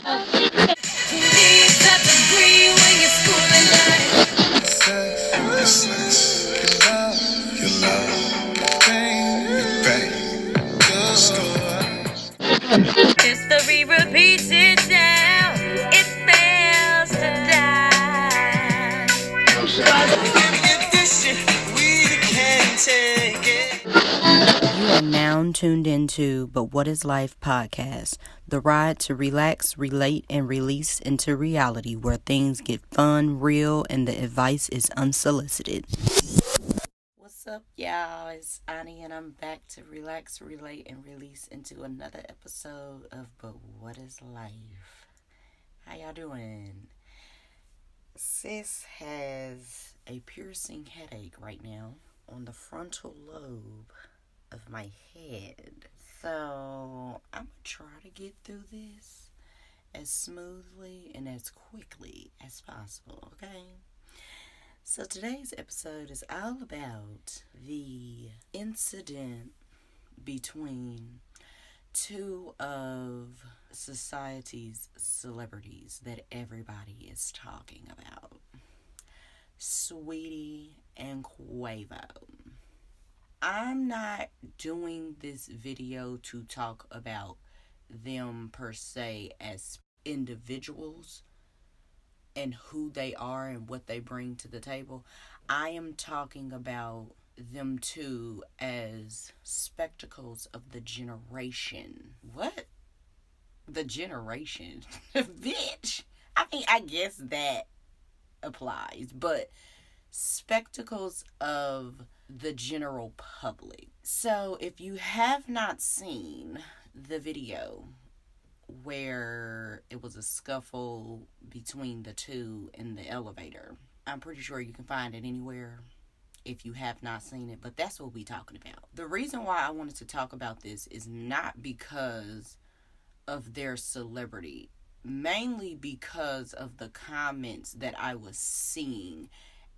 History repeats itself. It fails to die. You are now tuned into But What Is Life podcast, the ride to relax, relate, and release into reality where things get fun, real, and the advice is unsolicited. What's up, y'all? It's Ani, and I'm back to relax, relate, and release into another episode of But What Is Life? How y'all doing? Sis has a piercing headache right now on the frontal lobe of my head. So I'm gonna try to get through this as smoothly and as quickly as possible, okay? So today's episode is all about the incident between two of society's celebrities that everybody is talking about. Saweetie and Quavo. I'm not doing this video to talk about them per se as individuals and who they are and what they bring to the table. I am talking about them two as spectacles of the generation. What? The generation? Bitch! I mean, I guess that applies, but spectacles of the general public. So if you have not seen the video where it was a scuffle between the two in the elevator, I'm pretty sure you can find it anywhere if you have not seen it, but that's what we're talking about. The reason why I wanted to talk about this is not because of their celebrity, mainly because of the comments that I was seeing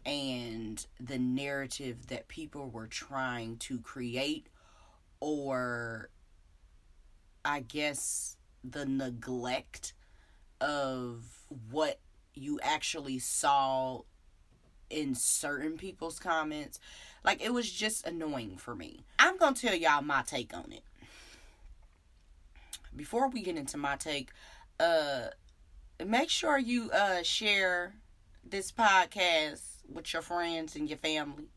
and the narrative that people were trying to create, or I guess the neglect of what you actually saw in certain people's comments. Like, it was just annoying for me. I'm gonna tell y'all my take on it. Before we get into my take, make sure you share this podcast with your friends and your family.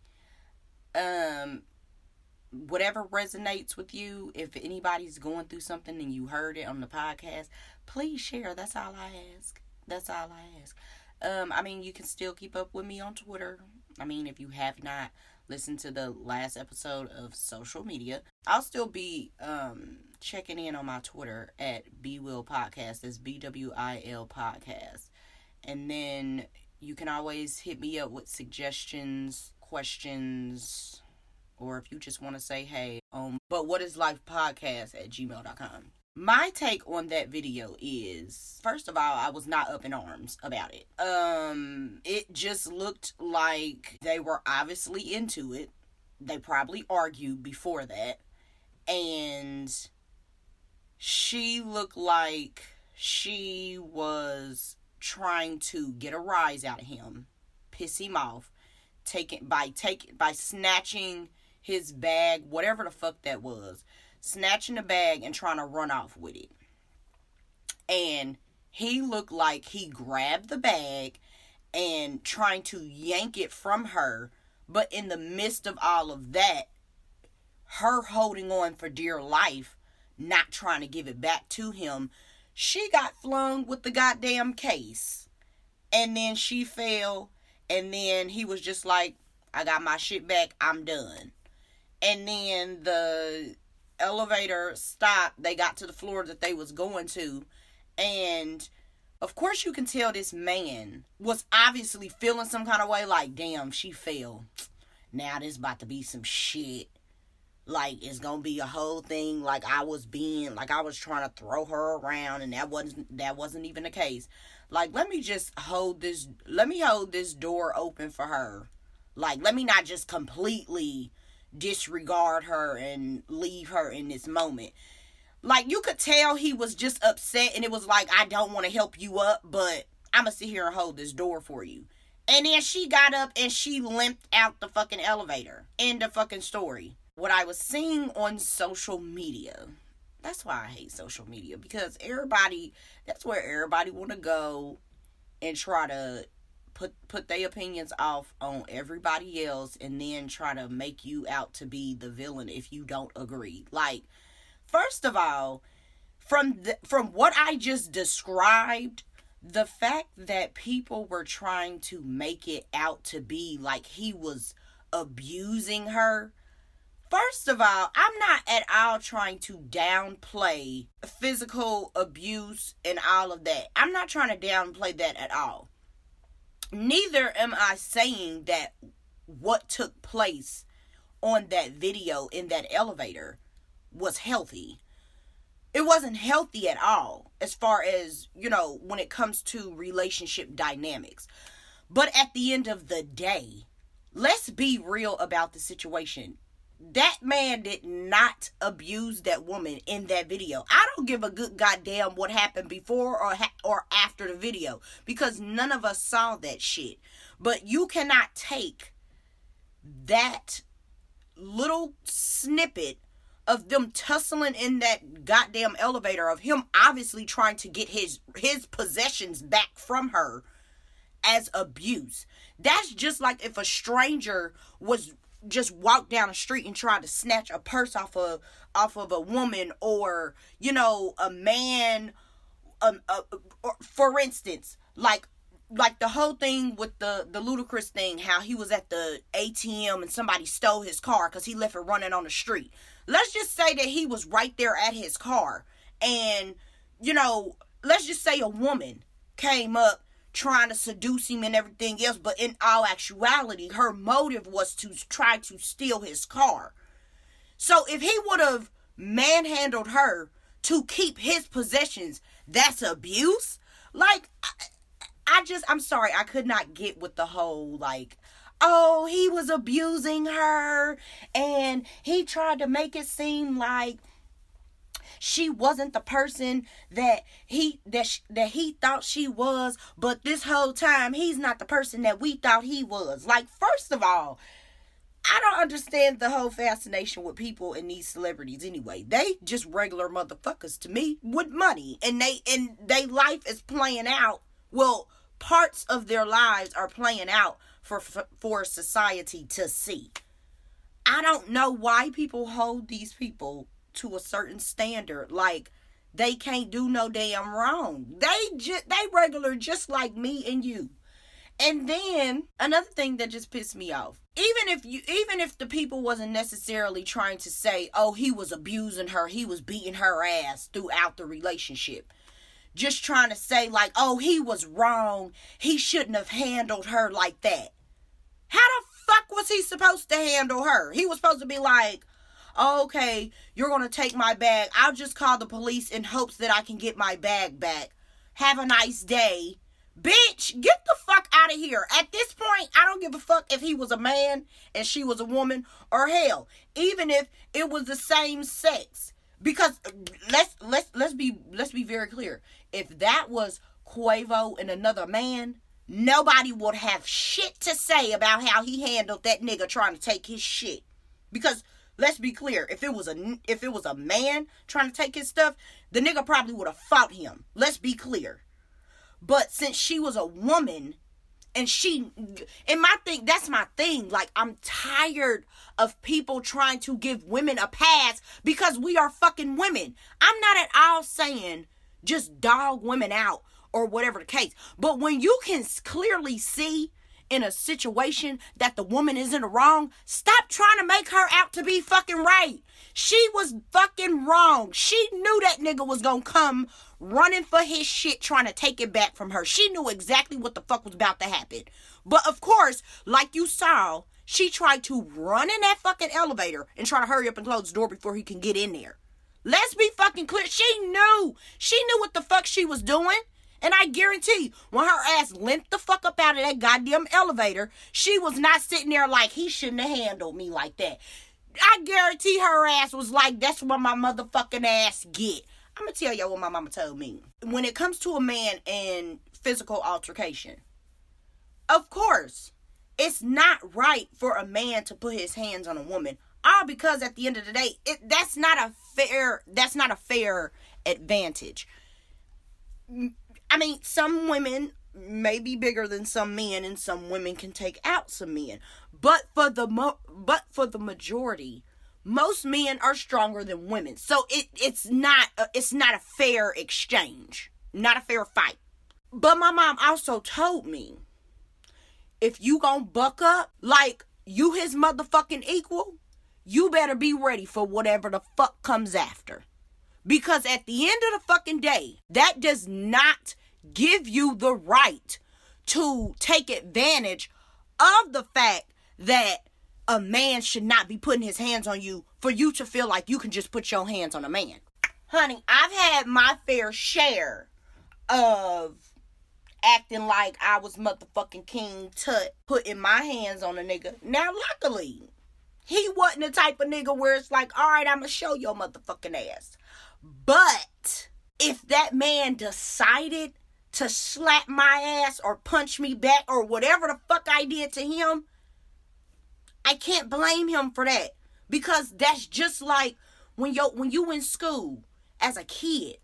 Whatever resonates with you, if anybody's going through something and you heard it on the podcast, please share. That's all I ask. I mean, you can still keep up with me on Twitter. I mean, if you have not listened to the last episode of social media, I'll still be checking in on my Twitter at BWIL Podcast. That's BWIL Podcast. And then you can always hit me up with suggestions, questions, or if you just want to say hey, but what is life podcast at gmail.com. My take on that video is, first of all, I was not up in arms about it. It just looked like they were obviously into it. They probably argued before that. And she looked like she was trying to get a rise out of him, piss him off, by snatching his bag, whatever the fuck that was, snatching the bag and trying to run off with it. And he looked like he grabbed the bag and trying to yank it from her, but in the midst of all of that, her holding on for dear life, not trying to give it back to him, she got flung with the goddamn case. And then she fell, and then he was just like, I got my shit back, I'm done. And then the elevator stopped. They got to the floor that they was going to. And of course you can tell this man was obviously feeling some kind of way, like, damn, she fell. Now this about to be some shit. Like, it's gonna be a whole thing, like I was trying to throw her around, and that wasn't even the case. Like, let me hold this door open for her. Like, let me not just completely disregard her and leave her in this moment. Like, you could tell he was just upset, and it was like, I don't want to help you up, but I'm going to sit here and hold this door for you. And then she got up and she limped out the fucking elevator. End of fucking story. What I was seeing on social media, that's why I hate social media, because that's where everybody want to go and try to put their opinions off on everybody else, and then try to make you out to be the villain if you don't agree. Like, first of all, from what I just described, the fact that people were trying to make it out to be like he was abusing her. First of all, I'm not at all trying to downplay physical abuse and all of that. I'm not trying to downplay that at all. Neither am I saying that what took place on that video in that elevator was healthy. It wasn't healthy at all, as far as, when it comes to relationship dynamics. But at the end of the day, let's be real about the situation. That man did not abuse that woman in that video. I don't give a good goddamn what happened before or after the video, because none of us saw that shit. But you cannot take that little snippet of them tussling in that goddamn elevator, of him obviously trying to get his possessions back from her, as abuse. That's just like if a stranger was just walked down the street and tried to snatch a purse off of a woman, or a man, or, for instance, like the whole thing with the Ludacris thing, how he was at the ATM and somebody stole his car because he left it running on the street. Let's just say that he was right there at his car, and let's just say a woman came up trying to seduce him and everything else, but in all actuality, her motive was to try to steal his car. So if he would have manhandled her to keep his possessions, that's abuse? Like, I'm sorry, I could not get with the whole, like, oh, he was abusing her, and he tried to make it seem like she wasn't the person that he thought she was, but this whole time he's not the person that we thought he was. Like, first of all, I don't understand the whole fascination with people and these celebrities anyway. They just regular motherfuckers to me with money, and they life is playing out. Well, parts of their lives are playing out for society to see. I don't know why people hold these people to a certain standard, like they can't do no damn wrong. They regular just like me and you. And then another thing that just pissed me off, even if the people wasn't necessarily trying to say, oh, he was abusing her, he was beating her ass throughout the relationship, just trying to say like, oh, he was wrong, he shouldn't have handled her like that. How the fuck was he supposed to handle her? He was supposed to be like, oh, okay, you're going to take my bag. I'll just call the police in hopes that I can get my bag back. Have a nice day. Bitch, get the fuck out of here. At this point, I don't give a fuck if he was a man and she was a woman, or hell, even if it was the same sex. Because let's be very clear. If that was Quavo and another man, nobody would have shit to say about how he handled that nigga trying to take his shit. Because let's be clear, if it was a man trying to take his stuff, the nigga probably would have fought him. Let's be clear. But since she was a woman, and that's my thing. Like, I'm tired of people trying to give women a pass because we are fucking women. I'm not at all saying just dog women out or whatever the case. But when you can clearly see in a situation that the woman is in the wrong, stop trying to make her out to be fucking right. She was fucking wrong. She knew that nigga was gonna come running for his shit, trying to take it back from her. She knew exactly what the fuck was about to happen. But of course, like you saw, she tried to run in that fucking elevator and try to hurry up and close the door before he can get in there. Let's be fucking clear. She knew what the fuck she was doing. And I guarantee, when her ass limped the fuck up out of that goddamn elevator, she was not sitting there like, he shouldn't have handled me like that. I guarantee her ass was like, that's what my motherfucking ass get. I'm gonna tell y'all what my mama told me. When it comes to a man and physical altercation, of course, it's not right for a man to put his hands on a woman. All because at the end of the day, that's not a fair advantage. I mean, some women may be bigger than some men, and some women can take out some men. But for the majority, most men are stronger than women. So it's not a fair exchange, not a fair fight. But my mom also told me, if you gonna buck up like you his motherfucking equal, you better be ready for whatever the fuck comes after. Because at the end of the fucking day, that does not give you the right to take advantage of the fact that a man should not be putting his hands on you for you to feel like you can just put your hands on a man. Honey, I've had my fair share of acting like I was motherfucking King Tut, putting my hands on a nigga. Now, luckily, he wasn't the type of nigga where it's like, all right, I'm gonna show your motherfucking ass. But if that man decided to slap my ass or punch me back or whatever the fuck I did to him, I can't blame him for that. Because that's just like when you in school as a kid.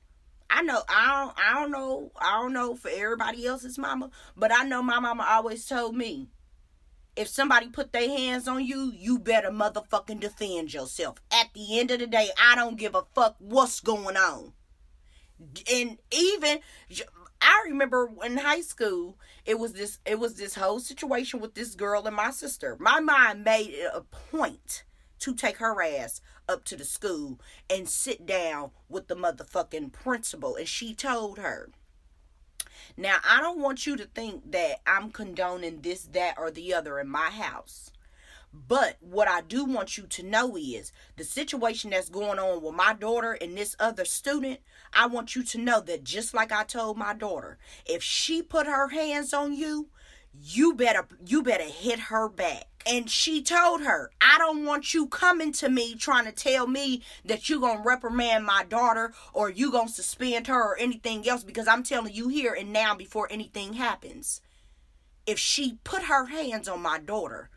I don't know for everybody else's mama, but I know my mama always told me, if somebody put their hands on you, you better motherfucking defend yourself. At the end of the day, I don't give a fuck what's going on. And even, I remember in high school, it was this whole situation with this girl and my sister. My mom made it a point to take her ass up to the school and sit down with the motherfucking principal. And she told her, now, I don't want you to think that I'm condoning this, that, or the other in my house. But what I do want you to know is the situation that's going on with my daughter and this other student, I want you to know that just like I told my daughter, if she put her hands on you, you better hit her back. And she told her, I don't want you coming to me trying to tell me that you're going to reprimand my daughter or you going to suspend her or anything else, because I'm telling you here and now before anything happens. If she put her hands on my daughter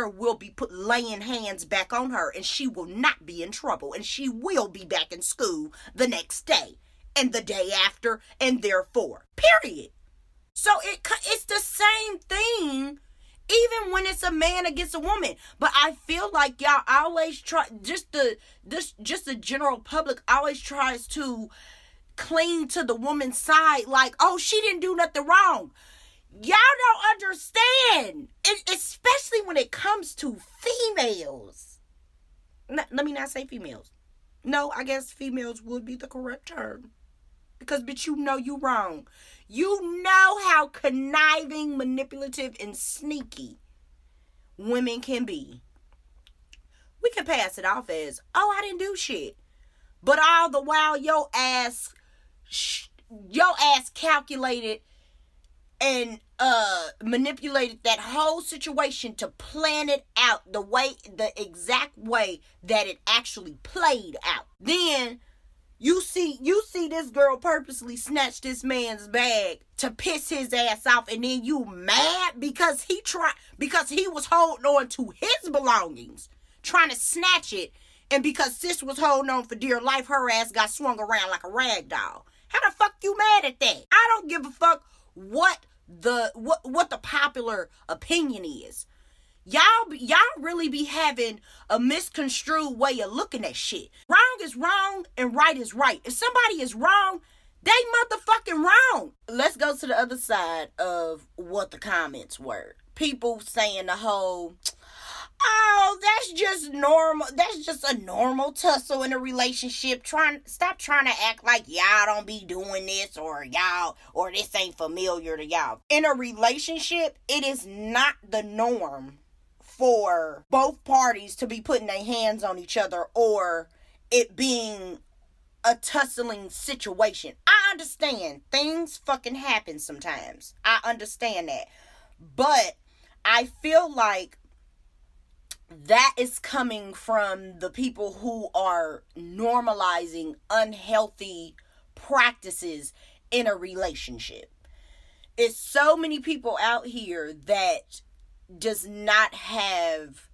will be laying hands back on her, and she will not be in trouble, and she will be back in school the next day and the day after and therefore. Period. So it's the same thing even when it's a man against a woman. But I feel like y'all always try, just the general public always tries to cling to the woman's side like, oh, she didn't do nothing wrong. Y'all don't understand, especially when it comes to females. Let me not say females. No, I guess females would be the correct term. Because, bitch, you know you wrong. You know how conniving, manipulative, and sneaky women can be. We can pass it off as, oh, I didn't do shit. But all the while, your ass calculated and manipulated that whole situation to plan it out the exact way that it actually played out. Then you see this girl purposely snatch this man's bag to piss his ass off, and then you mad because he was holding on to his belongings, trying to snatch it, and because sis was holding on for dear life, her ass got swung around like a rag doll. How the fuck you mad at that? I don't give a fuck what the popular opinion is. Y'all really be having a misconstrued way of looking at shit. Wrong is wrong and right is right. If somebody is wrong, they motherfucking wrong. Let's go to the other side of what the comments were. People saying the whole, oh, that's just normal. That's just a normal tussle in a relationship. Stop trying to act like y'all don't be doing this or this ain't familiar to y'all. In a relationship, it is not the norm for both parties to be putting their hands on each other or it being a tussling situation. I understand things fucking happen sometimes. I understand that. But I feel like that is coming from the people who are normalizing unhealthy practices in a relationship. It's so many people out here that does not have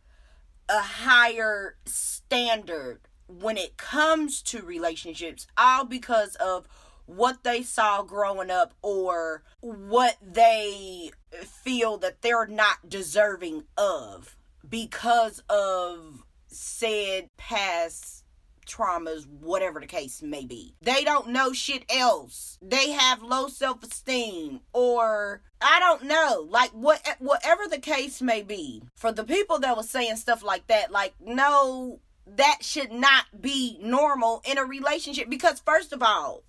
a higher standard when it comes to relationships, all because of what they saw growing up or what they feel that they're not deserving of because of said past traumas, whatever the case may be. They don't know shit else. They have low self-esteem, or I don't know, like whatever the case may be. For the people that was saying stuff like that, like, no, that should not be normal in a relationship, because first of all,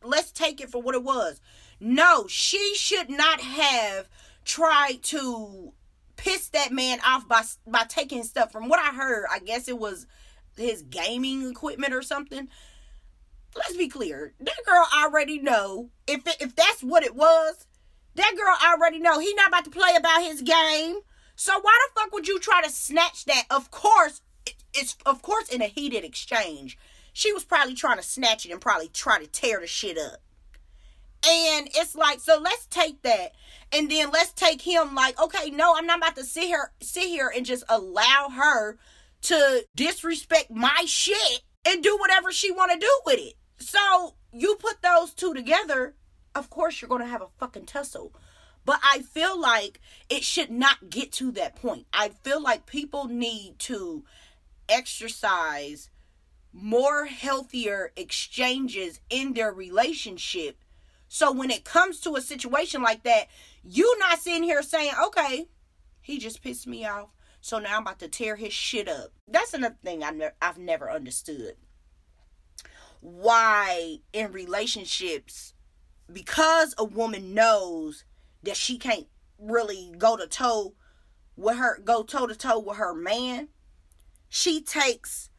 let's take it for what it was. No, she should not have tried to piss that man off by taking stuff. From what I heard, I guess it was his gaming equipment or something. Let's be clear, that girl already know, if that's what it was, that girl already know he not about to play about his game. So why the fuck would you try to snatch that? Of course, it's in a heated exchange. She was probably trying to snatch it and probably try to tear the shit up. And it's like, so let's take that, and then let's take him like, okay, no, I'm not about to sit here and just allow her to disrespect my shit and do whatever she want to do with it. So you put those two together, of course you're going to have a fucking tussle. But I feel like it should not get to that point. I feel like people need to exercise more healthier exchanges in their relationship. So when it comes to a situation like that, you not sitting here saying, okay, he just pissed me off, so now I'm about to tear his shit up. That's another thing I've never understood. Why in relationships, because a woman knows that she can't really go toe to toe with her man, she takes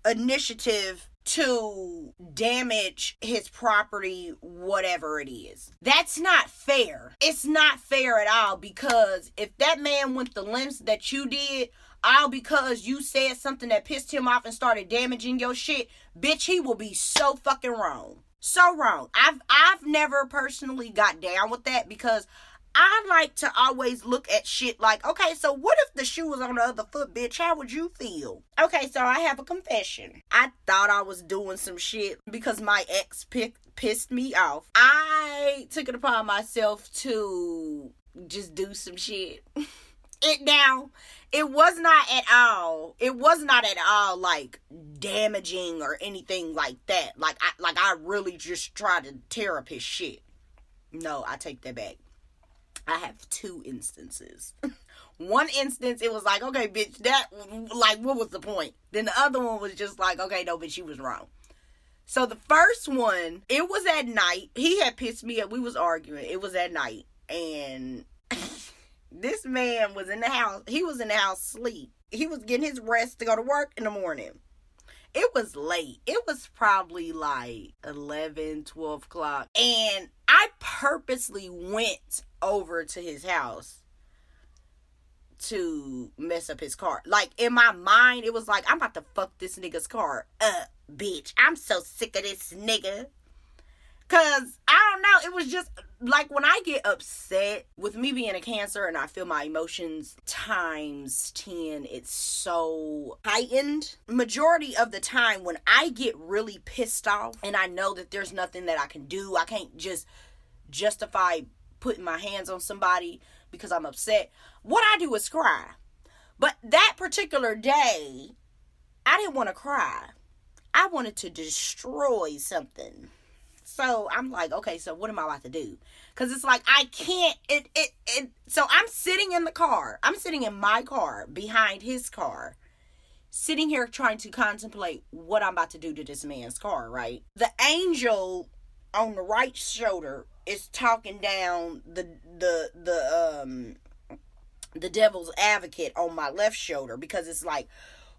initiative to damage his property, whatever it is. That's not fair. It's not fair at all, because if that man went the lengths that you did, all because you said something that pissed him off and started damaging your shit, bitch, he will be so fucking wrong. So wrong. I've never personally got down with that, because I like to always look at shit like, okay, so what if the shoe was on the other foot, bitch? How would you feel? Okay, so I have a confession. I thought I was doing some shit because my ex pissed me off. I took it upon myself to just do some shit. It was not at all like damaging or anything like that. Like I really just tried to tear up his shit. No, I take that back. I have two instances. One instance, it was like, okay, bitch, that, like, what was the point? Then the other one was just like, okay, no, bitch, you was wrong. So the first one, it was at night. He had pissed me up. We was arguing. It was at night. And this man was in the house. He was in the house asleep. He was getting his rest to go to work in the morning. It was late. It was probably like 11, 12 o'clock. And I purposely went over to his house to mess up his car. Like, in my mind, it was like, I'm about to fuck this nigga's car up, bitch. I'm so sick of this nigga. Because, I don't know, it was just, like, when I get upset, with me being a Cancer and I feel my emotions times 10, it's so heightened. Majority of the time, when I get really pissed off and I know that there's nothing that I can do, I can't just justify putting my hands on somebody because I'm upset, what I do is cry. But that particular day, I didn't want to cry. I wanted to destroy something. So I'm like, okay, so what am I about to do? Because it's like, I can't, so I'm sitting in the car. I'm sitting in my car, behind his car, sitting here trying to contemplate what I'm about to do to this man's car, right? The angel on the right shoulder is talking down the devil's advocate on my left shoulder, because it's like,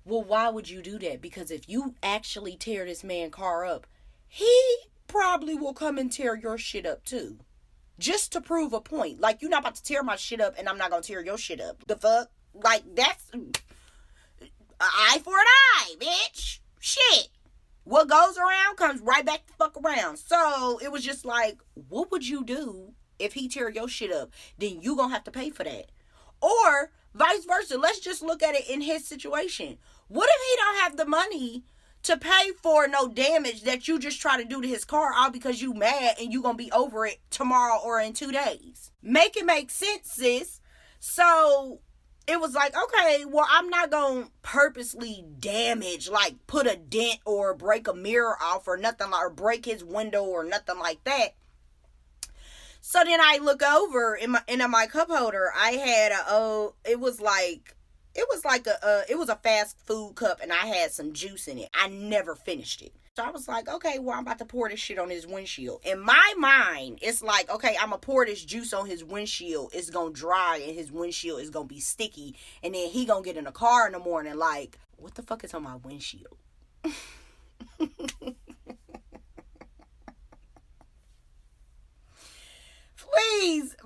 well, why would you do that? Because if you actually tear this man's car up, he probably will come and tear your shit up too. Just to prove a point. Like, you're not about to tear my shit up and I'm not gonna tear your shit up. The fuck? Like, that's... eye for an eye, bitch. Shit. What goes around comes right back the fuck around. So it was just like, what would you do if he tear your shit up? Then you gonna have to pay for that. Or vice versa. Let's just look at it in his situation. What if he don't have the money to pay for no damage that you just try to do to his car all because you mad and you gonna be over it tomorrow or in 2 days? Make it make sense, sis. So it was like, okay, well, I'm not going to purposely damage, like put a dent or break a mirror off or nothing, like, or break his window or nothing like that. So then I look over in my cup holder. I had it was a fast food cup, and I had some juice in it. I never finished it. So I was like, okay, well, I'm about to pour this shit on his windshield. In my mind, it's like, okay, I'm going to pour this juice on his windshield. It's going to dry, and his windshield is going to be sticky. And then he going to get in the car in the morning like, what the fuck is on my windshield?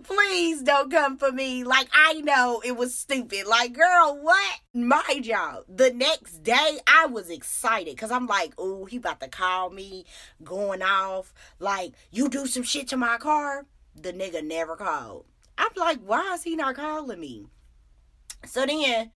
Please don't come for me. Like, I know it was stupid. Like, girl, what? Mind y'all, the next day, I was excited. Because I'm like, oh, he about to call me, going off. Like, you do some shit to my car? The nigga never called. I'm like, why is he not calling me? So then,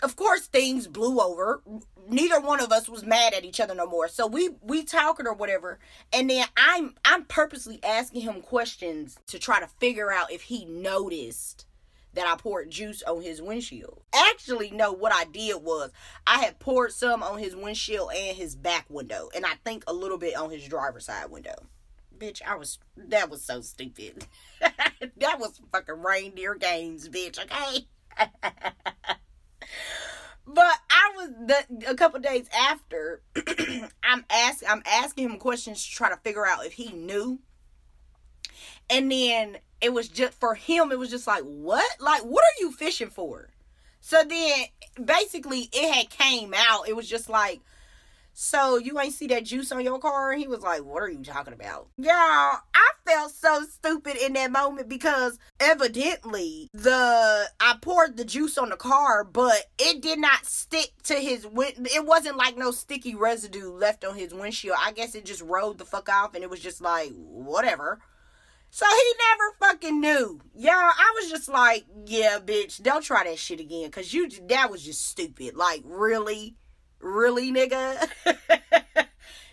of course, things blew over. Neither one of us was mad at each other no more. So we talking or whatever. And then I'm purposely asking him questions to try to figure out if he noticed that I poured juice on his windshield. Actually, no, what I did was I had poured some on his windshield and his back window. And I think a little bit on his driver's side window. Bitch, that was so stupid. That was fucking reindeer games, bitch, okay? But a couple days after, I'm asking him questions to try to figure out if he knew. And then it was just for him, it was just like, what? Like, what are you fishing for? So then basically it had came out. It was just like, so you ain't see that juice on your car? And he was like, what are you talking about? Y'all, I felt so stupid in that moment because evidently I poured the juice on the car, but it did not stick to it wasn't like no sticky residue left on his windshield. I guess it just rolled the fuck off and it was just like, whatever. So he never fucking knew. Y'all, I was just like, yeah, bitch, don't try that shit again. Cause that was just stupid. Like, really? Really, nigga?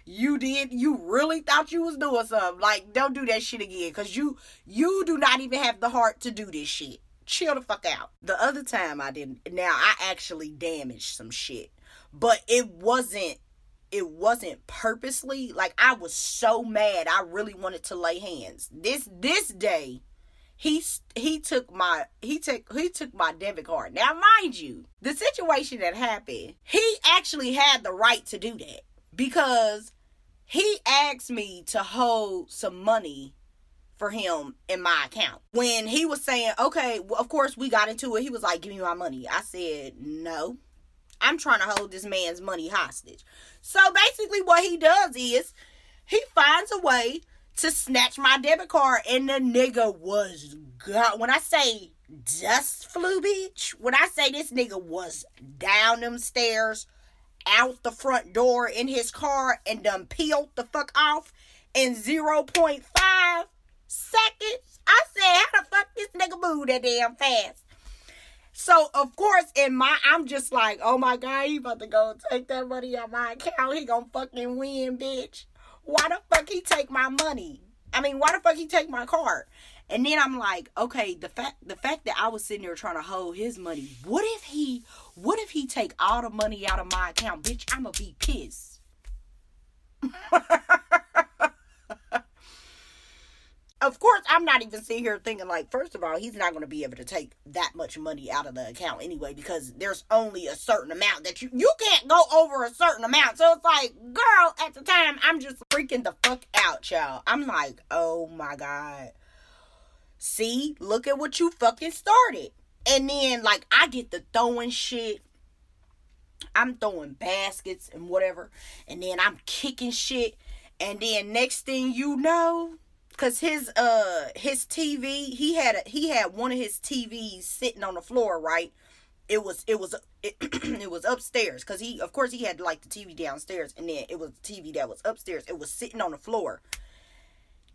You really thought you was doing something. Like, don't do that shit again. Because you do not even have the heart to do this shit. Chill the fuck out. The other time I actually damaged some shit. But it wasn't purposely. Like, I was so mad. I really wanted to lay hands. This day, he took my debit card. Now, mind you, the situation that happened, he actually had the right to do that because he asked me to hold some money for him in my account. When he was saying, okay, well, of course we got into it. He was like, give me my money. I said, no, I'm trying to hold this man's money hostage. So basically what he does is he finds a way to snatch my debit card, and the nigga was gone. When I say dust flew, bitch, when I say this nigga was down them stairs, out the front door in his car, and done peeled the fuck off in 0.5 seconds. I said, how the fuck this nigga move that damn fast? So, of course, I'm just like, oh my God, he about to go take that money out my account. He gonna fucking win, bitch. Why the fuck he take my money? I mean, why the fuck he take my card? And then I'm like, okay, the fact that I was sitting there trying to hold his money, what if he take all the money out of my account? Bitch, I'ma be pissed. Of course, I'm not even sitting here thinking like, first of all, he's not going to be able to take that much money out of the account anyway, because there's only a certain amount that you can't go over a certain amount. So it's like, girl, at the time, I'm just freaking the fuck out, y'all. I'm like, oh my God. See, look at what you fucking started. And then like, I get to throwing shit. I'm throwing baskets and whatever. And then I'm kicking shit. And then next thing you know, cause his TV, he had one of his TVs sitting on the floor, right? it was upstairs, because of course he had like the TV downstairs, and then it was the TV that was upstairs. It was sitting on the floor.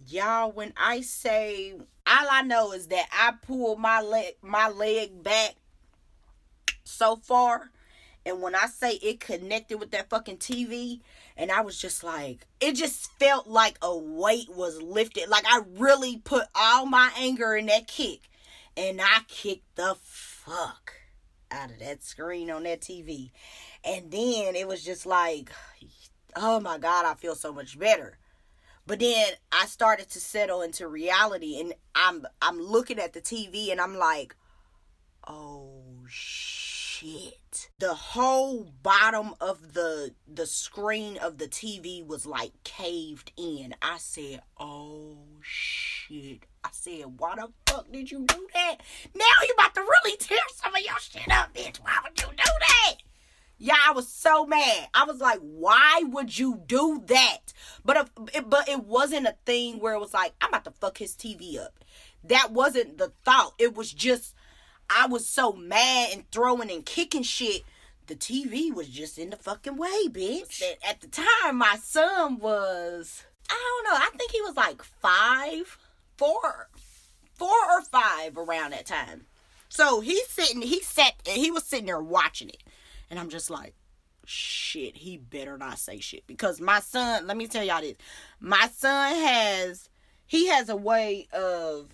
Y'all, when I say, all I know is that I pulled my leg back so far, and when I say it connected with that fucking TV, and I was just like, it just felt like a weight was lifted. Like I really put all my anger in that kick, and I kicked the fuck out of that screen on that TV. And then it was just like, oh my God, I feel so much better. But then I started to settle into reality, and I'm looking at the TV, and I'm like, oh shit. The whole bottom of the screen of the TV was like caved in. I said, oh shit. I said, why the fuck did you do that? Now you about to really tear some of your shit up, bitch. Why would you do that? Yeah, I was so mad. I was like, why would you do that? But it wasn't a thing where it was like, I'm about to fuck his TV up. That wasn't the thought. It was just, I was so mad and throwing and kicking shit. The TV was just in the fucking way, bitch. At the time, my son was, I don't know, I think he was like 4 or 5 around that time. So he was sitting there watching it. And I'm just like, shit, he better not say shit. Because my son, let me tell y'all this. My son has a way of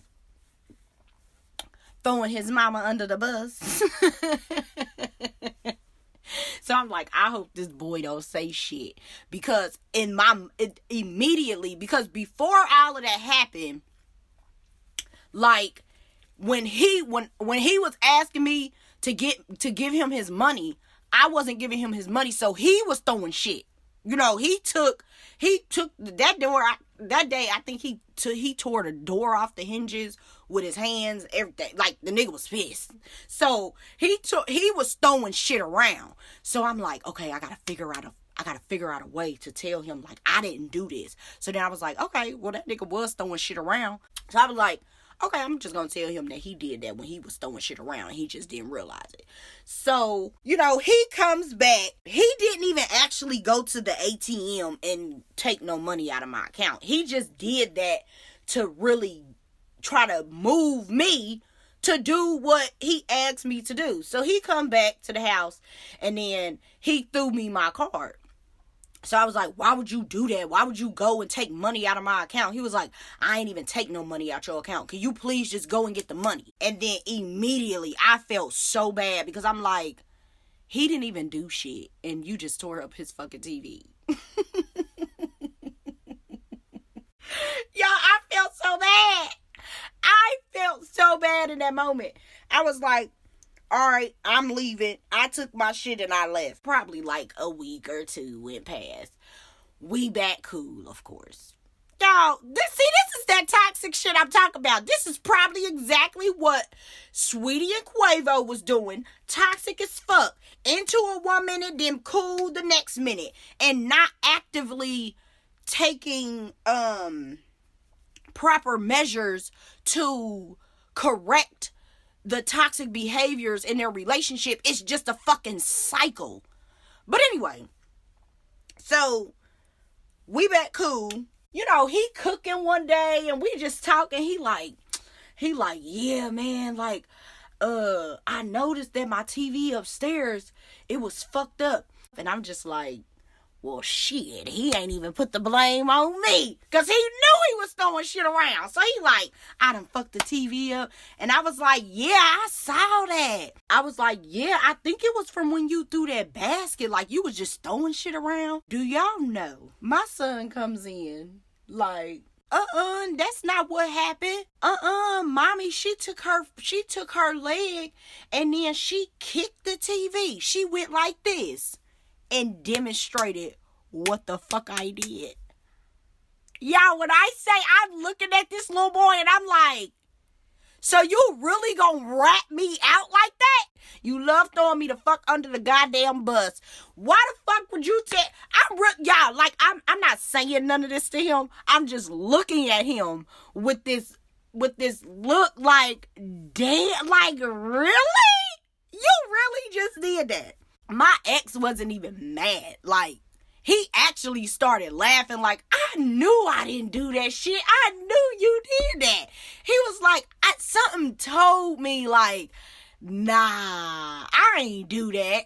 throwing his mama under the bus. So I'm like, I hope this boy don't say shit. Because immediately, because before all of that happened, like when he was asking me to give him his money, I wasn't giving him his money, so he was throwing shit. You know, he took that door. That day, I think he tore the door off the hinges with his hands, everything. Like, the nigga was pissed. So he was throwing shit around. So I'm like, okay, I gotta figure out a way to tell him, like, I didn't do this. So then I was like, okay, well, that nigga was throwing shit around. So I was like, okay, I'm just going to tell him that he did that when he was throwing shit around. And he just didn't realize it. So, you know, he comes back. He didn't even actually go to the ATM and take no money out of my account. He just did that to really try to move me to do what he asked me to do. So he come back to the house, and then he threw me my card. So I was like, why would you do that? Why would you go and take money out of my account? He was like, I ain't even take no money out your account. Can you please just go and get the money? And then immediately I felt so bad, because I'm like, he didn't even do shit, and you just tore up his fucking TV. Y'all, I felt so bad. I felt so bad in that moment. I was like, all right, I'm leaving. I took my shit and I left. Probably like a week or 2 went past. We back cool, of course. Y'all, this is that toxic shit I'm talking about. This is probably exactly what Saweetie and Quavo was doing. Toxic as fuck. Into a 1 minute, then cool the next minute. And not actively taking proper measures to correct the toxic behaviors in their relationship. It's just a fucking cycle. But anyway, so we back cool. You know, he cooking one day and we just talking. He like, yeah, man, like, I noticed that my TV upstairs, it was fucked up. And I'm just like, well, shit, he ain't even put the blame on me, because he knew he was throwing shit around. So he like, I done fucked the TV up. And I was like, yeah, I saw that. I was like, yeah, I think it was from when you threw that basket. Like, you was just throwing shit around. Do y'all know? My son comes in like, that's not what happened. Mommy, she took her leg and then she kicked the TV. She went like this and demonstrated what the fuck I did. Y'all, when I say I'm looking at this little boy and I'm like, so you really gonna rat me out like that? You love throwing me the fuck under the goddamn bus. Why the fuck would you y'all, like, I'm not saying none of this to him. I'm just looking at him with this look like, damn, like, really? You really just did that. My ex wasn't even mad. Like, he actually started laughing like, I knew I didn't do that shit. I knew you did that. He was like, something told me like, nah, I ain't do that.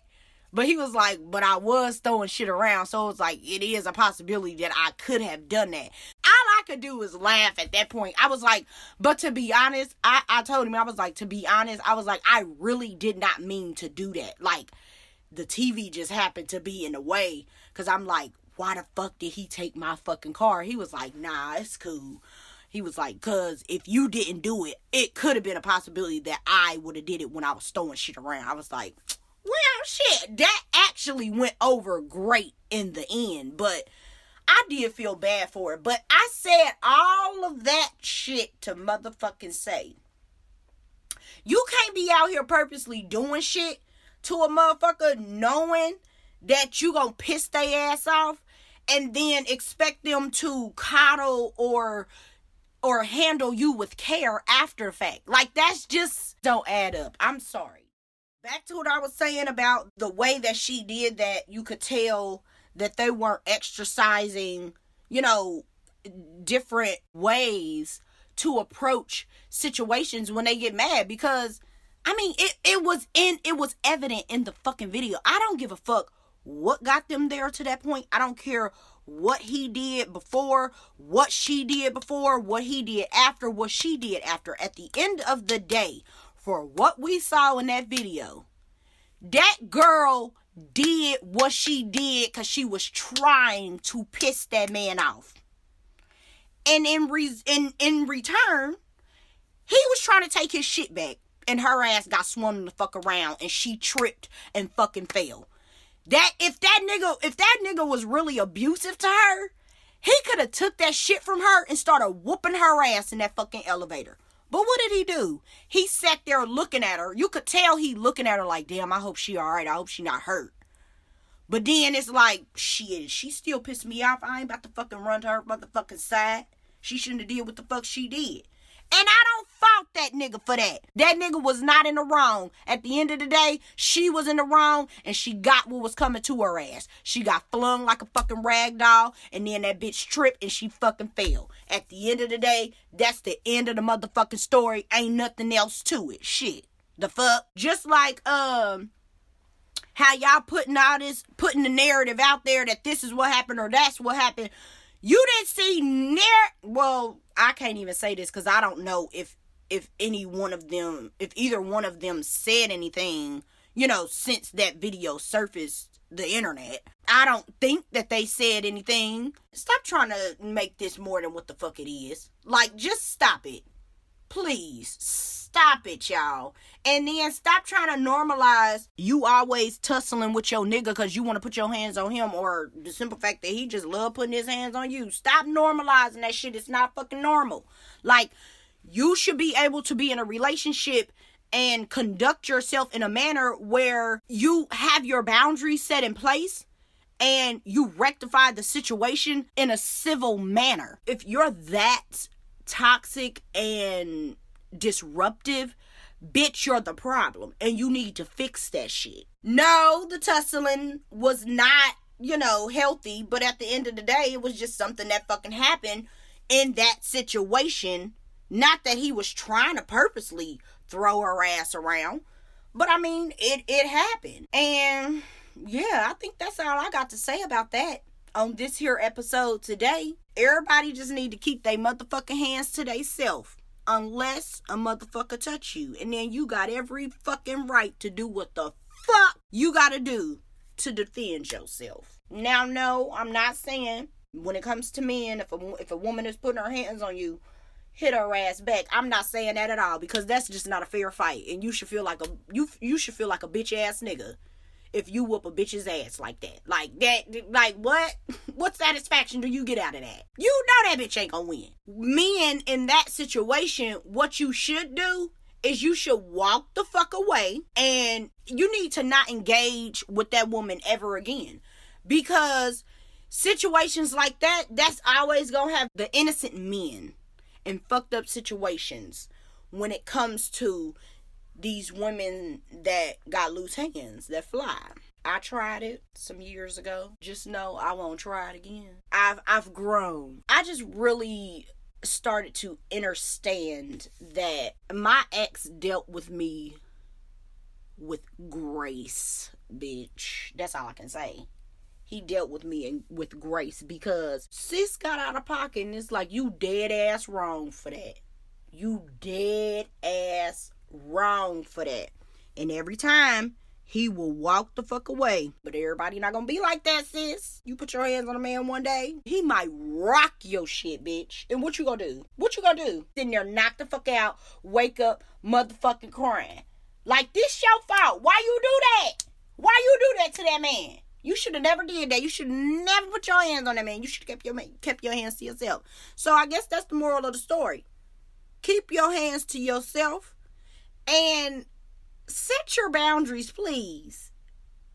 But he was like, but I was throwing shit around. So it's like, it is a possibility that I could have done that. All I could do was laugh at that point. I was like, but to be honest, I told him, I was like, to be honest, I was like, I really did not mean to do that. Like, the TV just happened to be in the way. Because I'm like, why the fuck did he take my fucking car? He was like, nah, it's cool. He was like, because if you didn't do it, it could have been a possibility that I would have did it when I was throwing shit around. I was like, well, shit, that actually went over great in the end. But I did feel bad for it. But I said all of that shit to motherfucking say, you can't be out here purposely doing shit to a motherfucker knowing that you gonna piss their ass off and then expect them to coddle or handle you with care after fact. Like, that's just don't add up. I'm sorry. Back to what I was saying about the way that she did that, you could tell that they weren't exercising, different ways to approach situations when they get mad. Because, I mean, it was evident in the fucking video. I don't give a fuck what got them there to that point. I don't care what he did before, what she did before, what he did after, what she did after. At the end of the day, for what we saw in that video, that girl did what she did because she was trying to piss that man off. And in return, he was trying to take his shit back. And her ass got swung the fuck around and she tripped and fucking fell. If that nigga was really abusive to her, he could have took that shit from her and started whooping her ass in that fucking elevator. But what did he do? He sat there looking at her. You could tell he looking at her like, damn, I hope she all right. I hope she not hurt. But then it's like, shit, she still pissed me off. I ain't about to fucking run to her motherfucking side. She shouldn't have did what the fuck she did. And I don't fault that nigga for that. That nigga was not in the wrong. At the end of the day, she was in the wrong and she got what was coming to her ass. She got flung like a fucking rag doll and then that bitch tripped and she fucking fell. At the end of the day, that's the end of the motherfucking story. Ain't nothing else to it. Shit. The fuck? Just like, how y'all putting the narrative out there that this is what happened or that's what happened. You didn't see well, I can't even say this because I don't know if either one of them said anything, since that video surfaced the internet. I don't think that they said anything. Stop trying to make this more than what the fuck it is. Like, just stop it. Please, stop it, y'all. And then stop trying to normalize you always tussling with your nigga because you want to put your hands on him, or the simple fact that he just love putting his hands on you. Stop normalizing that shit. It's not fucking normal. Like, you should be able to be in a relationship and conduct yourself in a manner where you have your boundaries set in place and you rectify the situation in a civil manner. If you're that toxic and disruptive, bitch, you're the problem and you need to fix that shit. No, the tussling was not, healthy, but at the end of the day, it was just something that fucking happened in that situation. Not that he was trying to purposely throw her ass around, but I mean, it happened. And yeah, I think that's all I got to say about that on this here episode today. Everybody just need to keep their motherfucking hands to theyself. Unless a motherfucker touch you. And then you got every fucking right to do what the fuck you gotta do to defend yourself. Now, no, I'm not saying when it comes to men, if a woman is putting her hands on you, hit her ass back. I'm not saying that at all, because that's just not a fair fight. And you should feel like you should feel like a bitch ass nigga if you whoop a bitch's ass like that. Like that, like what? What satisfaction do you get out of that? You know that bitch ain't gonna win. Men in that situation, what you should do is you should walk the fuck away, and you need to not engage with that woman ever again. Because situations like that, that's always gonna have the innocent men in fucked up situations when it comes to these women that got loose hands that fly. I tried it some years ago. Just know I won't try it again. I've grown. I just really started to understand that my ex dealt with me with grace, bitch. That's all I can say. He dealt with me with grace, because sis got out of pocket, and it's like, you dead ass wrong for that. You dead ass wrong for that. And every time, he will walk the fuck away. But everybody not gonna be like that, sis. You put your hands on a man one day, he might rock your shit, bitch. And what you gonna do? What you gonna do? Sitting there, knock the fuck out, wake up, motherfucking crying. Like, this your fault. Why you do that? Why you do that to that man? You should have never did that. You should never put your hands on that man. You should have kept your hands to yourself. So I guess that's the moral of the story. Keep your hands to yourself and set your boundaries, please.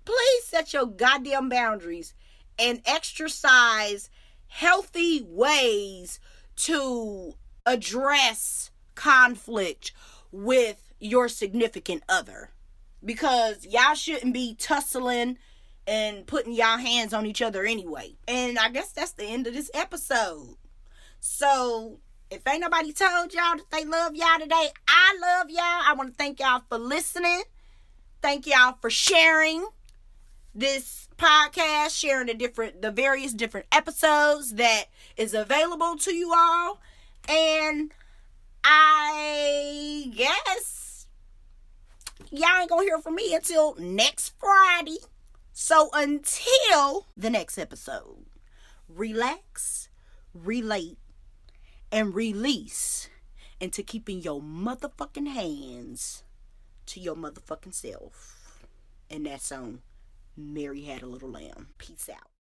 Please set your goddamn boundaries and exercise healthy ways to address conflict with your significant other. Because y'all shouldn't be tussling and putting y'all hands on each other anyway. And I guess that's the end of this episode. So, if ain't nobody told y'all that they love y'all today, I love y'all. I want to thank y'all for listening. Thank y'all for sharing this podcast, sharing the various different episodes that is available to you all. And I guess y'all ain't gonna hear from me until next Friday. So until the next episode, relax, relate, and release into keeping your motherfucking hands to your motherfucking self. And that's on Mary Had a Little Lamb. Peace out.